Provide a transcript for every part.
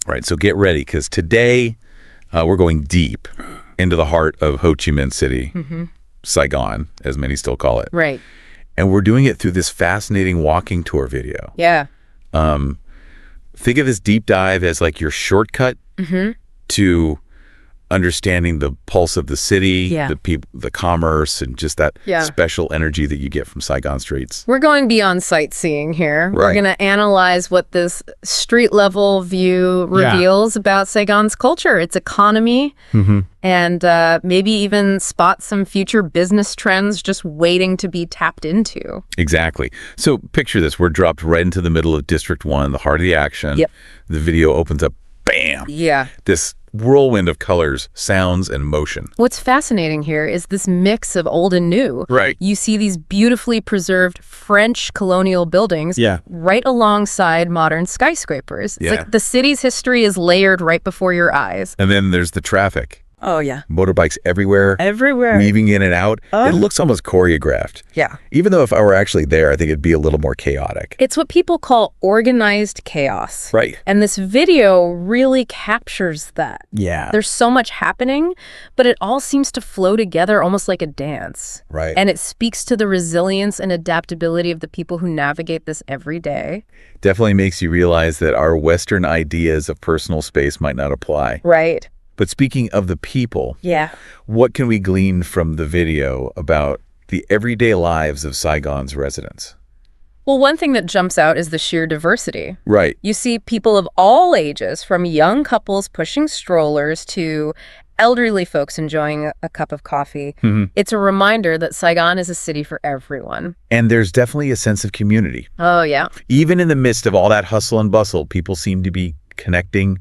Right, so get ready, because today we're going deep into the heart of Ho Chi Minh City, Saigon, as many still call it. Right. And we're doing it through this fascinating walking tour video. Yeah. Think of this deep dive as like your shortcut to understanding the pulse of the city, the people, the commerce, and just that special energy that you get from Saigon streets. We're going beyond sightseeing here. Right. We're going to analyze what this street-level view reveals about Saigon's culture, its economy, and maybe even spot some future business trends just waiting to be tapped into. Exactly. So picture this. We're dropped right into the middle of District 1, the heart of the action. Yep. The video opens up, bam! Yeah. This whirlwind of colors, sounds, and motion. What's fascinating here is this mix of old and new. Right. You see these beautifully preserved French colonial buildings right alongside modern skyscrapers. It's like the city's history is layered right before your eyes. And then there's the traffic. Oh, yeah. Motorbikes everywhere. Everywhere. Weaving in and out. It looks almost choreographed. Yeah. Even though if I were actually there, I think it'd be a little more chaotic. It's what people call organized chaos. Right. And this video really captures that. Yeah. There's so much happening, but it all seems to flow together almost like a dance. Right. And it speaks to the resilience and adaptability of the people who navigate this every day. Definitely makes you realize that our Western ideas of personal space might not apply. Right. But speaking of the people, what can we glean from the video about the everyday lives of Saigon's residents? Well, one thing that jumps out is the sheer diversity. Right. You see people of all ages, from young couples pushing strollers to elderly folks enjoying a cup of coffee. It's a reminder that Saigon is a city for everyone. And there's definitely a sense of community. Oh, yeah. Even in the midst of all that hustle and bustle, people seem to be connecting,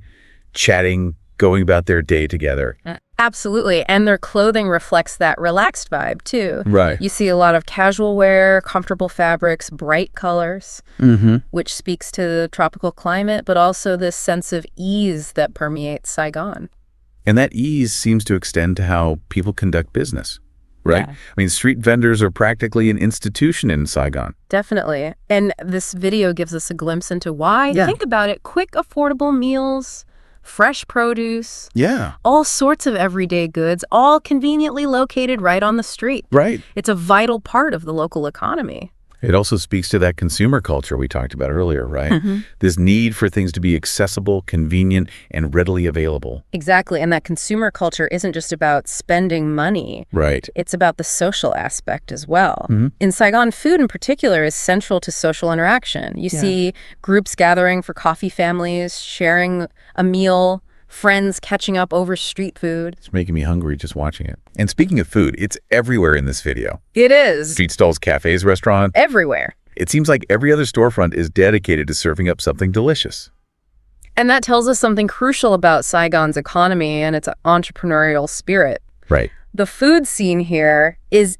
chatting, going about their day together. Absolutely. And their clothing reflects that relaxed vibe, too. Right. You see a lot of casual wear, comfortable fabrics, bright colors, which speaks to the tropical climate, but also this sense of ease that permeates Saigon. And that ease seems to extend to how people conduct business, right? Yeah. I mean, street vendors are practically an institution in Saigon. Definitely. And this video gives us a glimpse into why. Think about it. Quick, affordable meals, fresh produce, all sorts of everyday goods, all conveniently located right on the street. Right. It's a vital part of the local economy. It also speaks to that consumer culture we talked about earlier, right? This need for things to be accessible, convenient, and readily available. Exactly. And that consumer culture isn't just about spending money. Right. It's about the social aspect as well. In Saigon, food in particular is central to social interaction. You see groups gathering for coffee, families sharing a meal, friends catching up over street food. It's making me hungry just watching it. And speaking of food, it's everywhere in this video. It is. Street stalls, cafes, restaurants. Everywhere. It seems like every other storefront is dedicated to serving up something delicious. And that tells us something crucial about Saigon's economy and its entrepreneurial spirit. Right. The food scene here is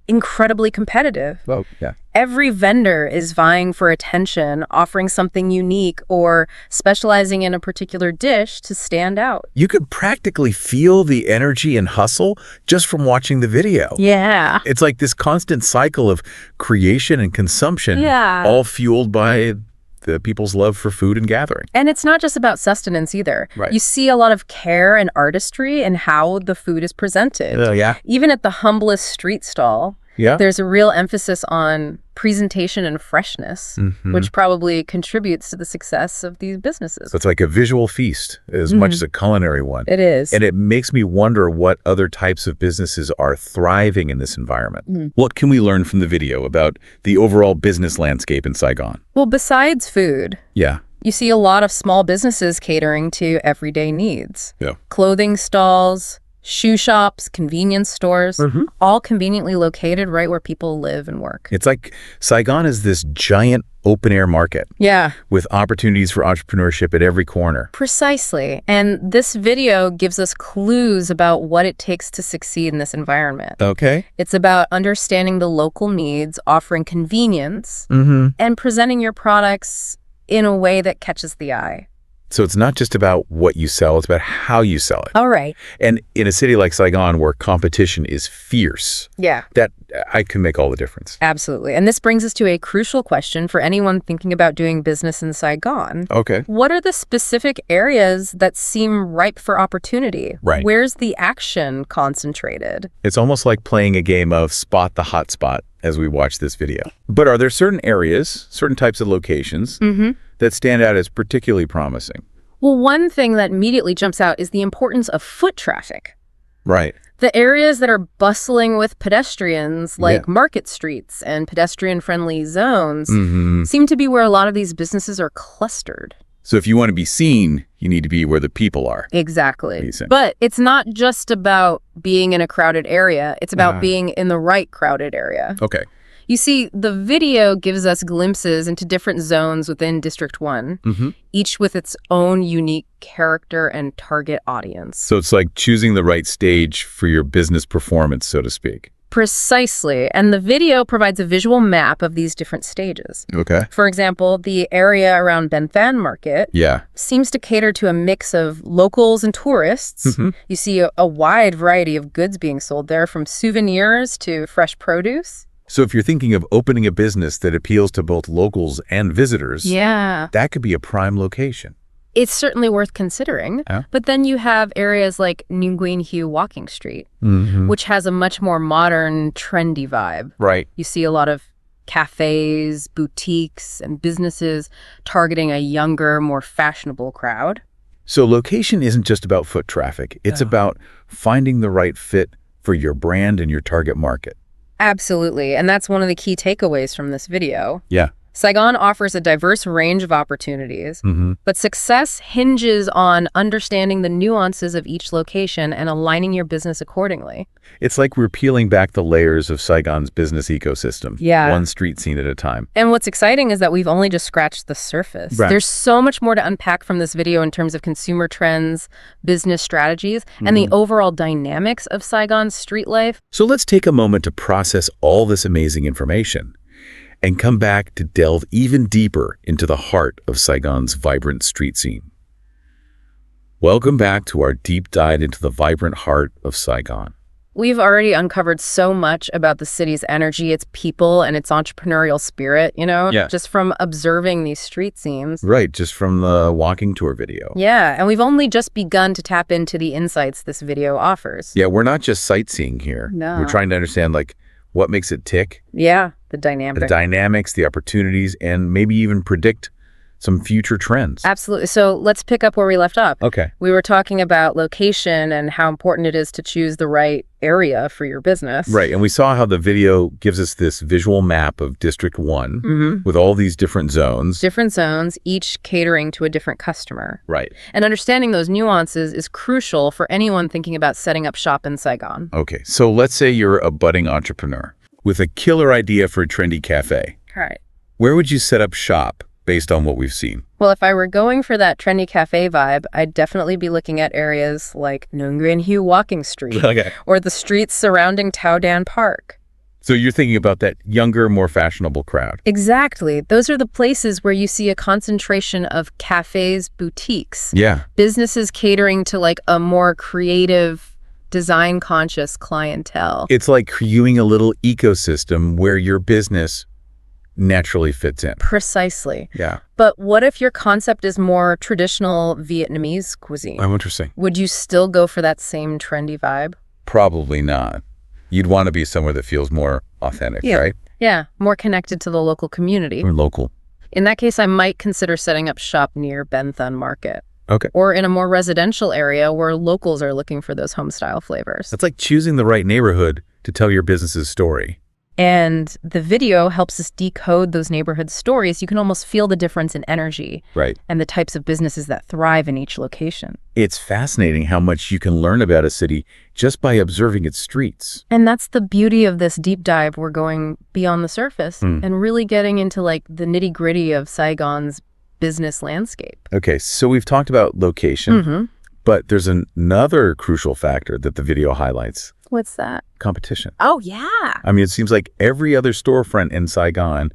incredibly competitive. Oh, yeah. Every vendor is vying for attention, offering something unique or specializing in a particular dish to stand out. You could practically feel the energy and hustle just from watching the video. Yeah. It's like this constant cycle of creation and consumption, all fueled by the people's love for food and gathering. And it's not just about sustenance either. Right. You see a lot of care and artistry in how the food is presented. Even at the humblest street stall, there's a real emphasis on presentation and freshness, which probably contributes to the success of these businesses. So it's like a visual feast as much as a culinary one. It is. And it makes me wonder what other types of businesses are thriving in this environment. What can we learn from the video about the overall business landscape in Saigon? Well, besides food, you see a lot of small businesses catering to everyday needs. Clothing stalls, shoe shops, convenience stores, all conveniently located right where people live and work. It's like Saigon is this giant open-air market. With opportunities for entrepreneurship at every corner. Precisely. And this video gives us clues about what it takes to succeed in this environment. Okay. It's about understanding the local needs, offering convenience, and presenting your products in a way that catches the eye. So it's not just about what you sell, it's about how you sell it. All right. And in a city like Saigon where competition is fierce, that I can make all the difference. Absolutely. And this brings us to a crucial question for anyone thinking about doing business in Saigon. Okay. What are the specific areas that seem ripe for opportunity? Right. Where's the action concentrated? It's almost like playing a game of spot the hot spot as we watch this video. But are there certain areas, certain types of locations that stand out as particularly promising? Well, one thing that immediately jumps out is the importance of foot traffic. Right. The areas that are bustling with pedestrians, like market streets and pedestrian-friendly zones, seem to be where a lot of these businesses are clustered. So if you want to be seen, you need to be where the people are. Exactly. But it's not just about being in a crowded area. It's about being in the right crowded area. Okay. You see, the video gives us glimpses into different zones within District 1, each with its own unique character and target audience. So it's like choosing the right stage for your business performance, so to speak. Precisely. And the video provides a visual map of these different stages. Okay. For example, the area around Ben Thanh Market seems to cater to a mix of locals and tourists. You see a wide variety of goods being sold there, from souvenirs to fresh produce. So if you're thinking of opening a business that appeals to both locals and visitors, that could be a prime location. It's certainly worth considering. But then you have areas like Nguyen Hue Walking Street, which has a much more modern, trendy vibe. Right. You see a lot of cafes, boutiques, and businesses targeting a younger, more fashionable crowd. So location isn't just about foot traffic. It's about finding the right fit for your brand and your target market. Absolutely. And that's one of the key takeaways from this video. Yeah. Saigon offers a diverse range of opportunities, but success hinges on understanding the nuances of each location and aligning your business accordingly. It's like we're peeling back the layers of Saigon's business ecosystem, one street scene at a time. And what's exciting is that we've only just scratched the surface. Right. There's so much more to unpack from this video in terms of consumer trends, business strategies, and the overall dynamics of Saigon's street life. So let's take a moment to process all this amazing information and come back to delve even deeper into the heart of Saigon's vibrant street scene. Welcome back to our deep dive into the vibrant heart of Saigon. We've already uncovered so much about the city's energy, its people, and its entrepreneurial spirit, just from observing these street scenes. Right, just from the walking tour video. Yeah, and we've only just begun to tap into the insights this video offers. Yeah, we're not just sightseeing here. No. We're trying to understand, what makes it tick. Yeah, the dynamics, the opportunities, and maybe even predict some future trends. Absolutely. So let's pick up where we left off. Okay. We were talking about location and how important it is to choose the right area for your business. Right. And we saw how the video gives us this visual map of District 1 with all these different zones. Different zones, each catering to a different customer. Right. And understanding those nuances is crucial for anyone thinking about setting up shop in Saigon. Okay. So let's say you're a budding entrepreneur with a killer idea for a trendy cafe. Right. Where would you set up shop based on what we've seen? Well, if I were going for that trendy cafe vibe, I'd definitely be looking at areas like Nguyen Hue Walking Street or the streets surrounding Tao Dan Park. So you're thinking about that younger, more fashionable crowd. Exactly. Those are the places where you see a concentration of cafes, boutiques. Yeah. Businesses catering to a more creative, design-conscious clientele. It's like creating a little ecosystem where your business naturally fits in. Precisely. Yeah. But what if your concept is more traditional Vietnamese cuisine? Oh, interesting. Would you still go for that same trendy vibe? Probably not. You'd want to be somewhere that feels more authentic, right? Yeah, more connected to the local community. Or local. In that case, I might consider setting up shop near Ben Thanh Market. Okay. Or in a more residential area where locals are looking for those home-style flavors. That's like choosing the right neighborhood to tell your business's story. And the video helps us decode those neighborhood stories. You can almost feel the difference in energy. Right. And the types of businesses that thrive in each location. It's fascinating how much you can learn about a city just by observing its streets. And that's the beauty of this deep dive. We're going beyond the surface and really getting into the nitty-gritty of Saigon's business landscape. Okay, so we've talked about location, but there's another crucial factor that the video highlights. What's that? Competition. Oh, yeah. I mean, it seems like every other storefront in Saigon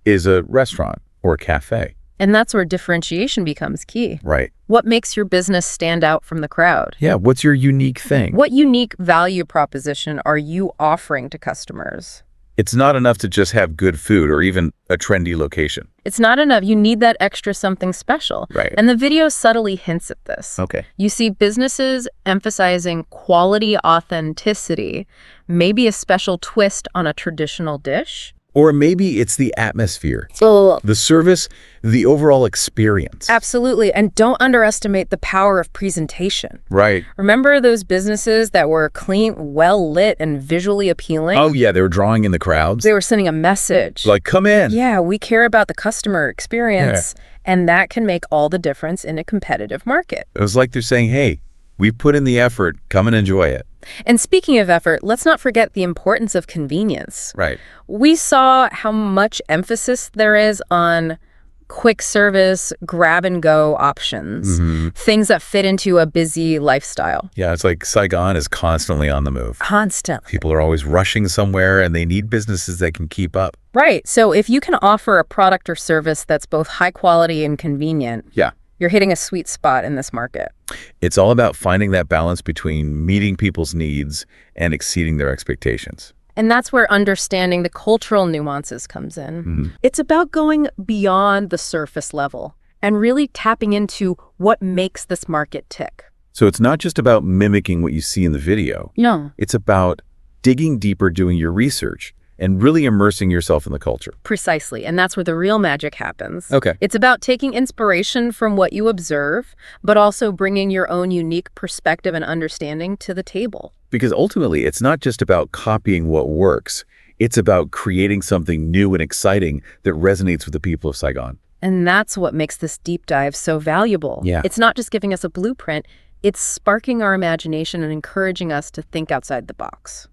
is a restaurant or a cafe. And that's where differentiation becomes key. Right. What makes your business stand out from the crowd? Yeah, what's your unique thing? What unique value proposition are you offering to customers? It's not enough to just have good food or even a trendy location. It's not enough. You need that extra something special. Right. And the video subtly hints at this. Okay. You see businesses emphasizing quality authenticity, maybe a special twist on a traditional dish. Or maybe it's the atmosphere, Oh. the service, the overall experience. Absolutely. And don't underestimate the power of presentation. Right. Remember those businesses that were clean, well lit, and visually appealing? Oh, yeah, they were drawing in the crowds. They were sending a message. Like, come in. Yeah, we care about the customer experience, and that can make all the difference in a competitive market. It was like they're saying, hey, we've put in the effort, come and enjoy it. And speaking of effort, let's not forget the importance of convenience. Right. We saw how much emphasis there is on quick service, grab-and-go options, things that fit into a busy lifestyle. Yeah, it's like Saigon is constantly on the move. Constantly. People are always rushing somewhere, and they need businesses that can keep up. Right. So if you can offer a product or service that's both high quality and convenient, you're hitting a sweet spot in this market. It's all about finding that balance between meeting people's needs and exceeding their expectations. And that's where understanding the cultural nuances comes in. It's about going beyond the surface level and really tapping into what makes this market tick. So it's not just about mimicking what you see in the video. No. It's about digging deeper, doing your research, and really immersing yourself in the culture. Precisely. And that's where the real magic happens. Okay. It's about taking inspiration from what you observe, but also bringing your own unique perspective and understanding to the table. Because ultimately, it's not just about copying what works. It's about creating something new and exciting that resonates with the people of Saigon. And that's what makes this deep dive so valuable. Yeah. It's not just giving us a blueprint, it's sparking our imagination and encouraging us to think outside the box.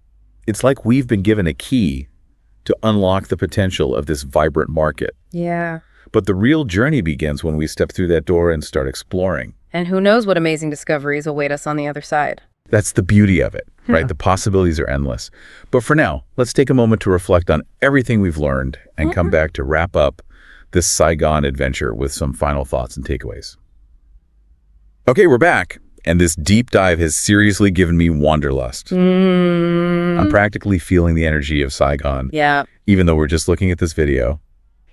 It's like we've been given a key to unlock the potential of this vibrant market. Yeah. But the real journey begins when we step through that door and start exploring. And who knows what amazing discoveries await us on the other side. That's the beauty of it, right? The possibilities are endless. But for now, let's take a moment to reflect on everything we've learned and come back to wrap up this Saigon adventure with some final thoughts and takeaways. Okay, we're back. And this deep dive has seriously given me wanderlust. I'm practically feeling the energy of Saigon. Yeah. Even though we're just looking at this video.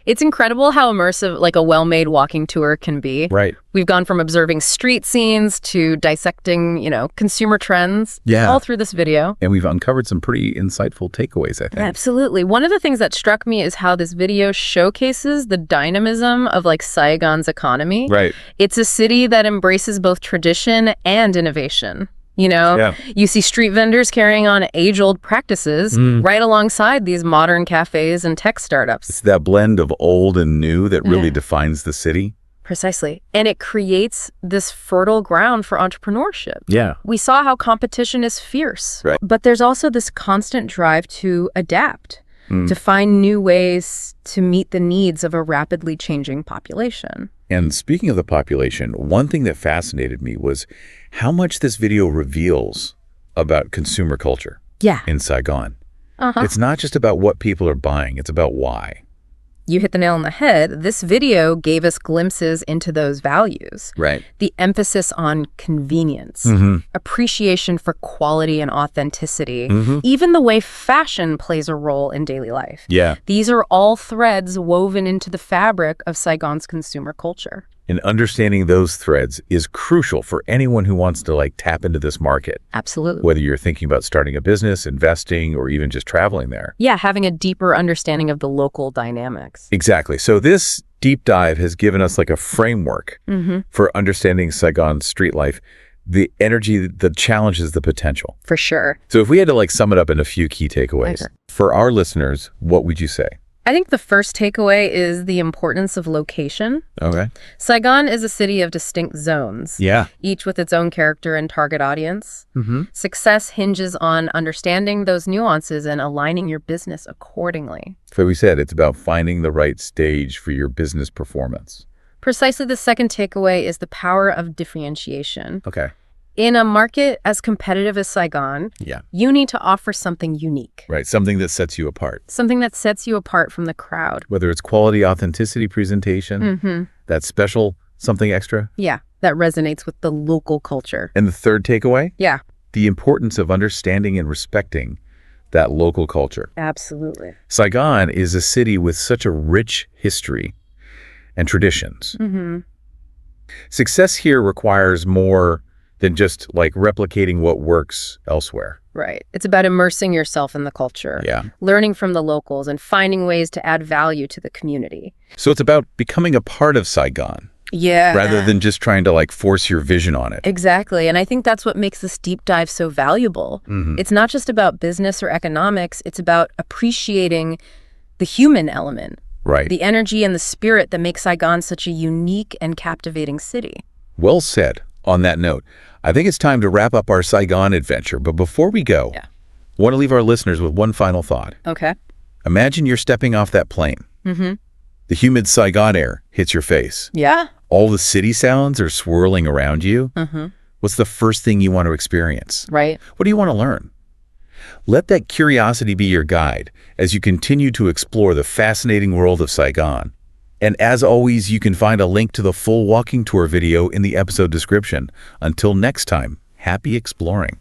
It's incredible how immersive like a well-made walking tour can be. Right. We've gone from observing street scenes to dissecting, consumer trends all through this video. And we've uncovered some pretty insightful takeaways, I think. Absolutely. One of the things that struck me is how this video showcases the dynamism of Saigon's economy. Right. It's a city that embraces both tradition and innovation. You see street vendors carrying on age-old practices right alongside these modern cafes and tech startups. It's that blend of old and new that really defines the city. Precisely. And it creates this fertile ground for entrepreneurship. Yeah. We saw how competition is fierce. Right. But there's also this constant drive to adapt, to find new ways to meet the needs of a rapidly changing population. And speaking of the population, one thing that fascinated me was how much this video reveals about consumer culture in Saigon. It's not just about what people are buying, it's about why. You hit the nail on the head. This video gave us glimpses into those values. Right. The emphasis on convenience, appreciation for quality and authenticity, even the way fashion plays a role in daily life. Yeah. These are all threads woven into the fabric of Saigon's consumer culture. And understanding those threads is crucial for anyone who wants to tap into this market. Absolutely. Whether you're thinking about starting a business, investing, or even just traveling there. Yeah, having a deeper understanding of the local dynamics. Exactly. So this deep dive has given us a framework for understanding Saigon street life, the energy, the challenges, the potential. For sure. So if we had to sum it up in a few key takeaways, for our listeners, what would you say? I think the first takeaway is the importance of location. Okay. Saigon is a city of distinct zones. Yeah. Each with its own character and target audience. Success hinges on understanding those nuances and aligning your business accordingly. So we said it's about finding the right stage for your business performance. Precisely the second takeaway is the power of differentiation. Okay. In a market as competitive as Saigon, you need to offer something unique. Right, something that sets you apart. Something that sets you apart from the crowd. Whether it's quality, authenticity, presentation, that special something extra. Yeah, that resonates with the local culture. And the third takeaway? Yeah. The importance of understanding and respecting that local culture. Absolutely. Saigon is a city with such a rich history and traditions. Success here requires more than just like replicating what works elsewhere. Right. It's about immersing yourself in the culture, learning from the locals, and finding ways to add value to the community. So it's about becoming a part of Saigon. Yeah. Rather than just trying to like force your vision on it. Exactly. And I think that's what makes this deep dive so valuable. It's not just about business or economics. It's about appreciating the human element. Right. The energy and the spirit that makes Saigon such a unique and captivating city. Well said. On that note, I think it's time to wrap up our Saigon adventure. But before we go, I want to leave our listeners with one final thought. Okay. Imagine you're stepping off that plane. The humid Saigon air hits your face. Yeah. All the city sounds are swirling around you. What's the first thing you want to experience? Right. What do you want to learn? Let that curiosity be your guide as you continue to explore the fascinating world of Saigon. And as always, you can find a link to the full walking tour video in the episode description. Until next time, happy exploring.